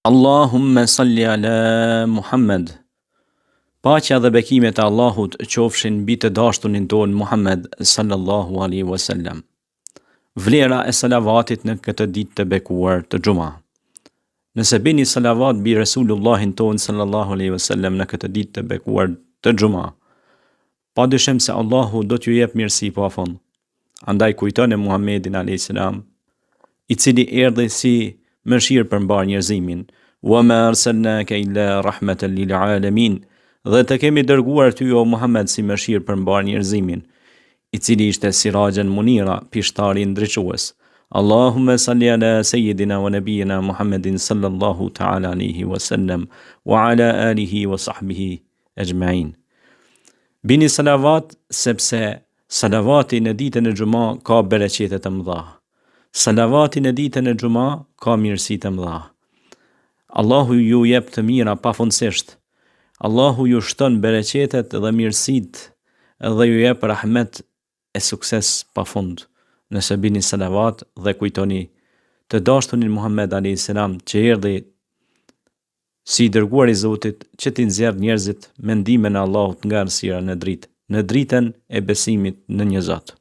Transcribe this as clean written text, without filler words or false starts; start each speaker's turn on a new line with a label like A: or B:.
A: Allahumma salli ala Muhammed. Paqja dhe bekimet e Allahut qofshin mbi të dashturin ton Muhammed sallallahu alaihi wasallam. Vlera e salavatit në këtë ditë të bekuar të Xuma. Nëse bini salavat mbi Resulullahin ton sallallahu alaihi wasallam në këtë ditë të bekuar të Xuma, padyshim se Allahu do t'ju jep mirësi pafund. Andaj kujtoni Muhammedin alayhis salam, i cili erdhi si mëshirë për mbar njerëzimin, wa ma arsalnaka illa rahmatan lil alamin, dhe të kemi dërguar ty o Muhammed si mëshirë për mbar njerëzimin, i cili ishte sirajan munira, pishtari ndriçues. Allahumma salli ala sayyidina wa nabiyina Muhammedin sallallahu ta'ala alaihi wasallam wa ala alihi wa sahbihi ajma'in. Bini salavat sepse salavati në ditën e Xuma ka bereqete të mëdha. Salavati në ditën e Xuma ka mirësi të mëdha. Allahu ju jep të mira pafundësisht. Allahu ju shton bereqetet dhe mirësit dhe ju jep rahmet e sukses pafund. Nëse bini salavat dhe kujtoni të dashturin Muhammed alayhis salam që erdhi si dërguar i Zotit që t'i nxjerrë njerëzit me ndihmën e Allahut nga errësira në dritë, në dritën e besimit në një Zot.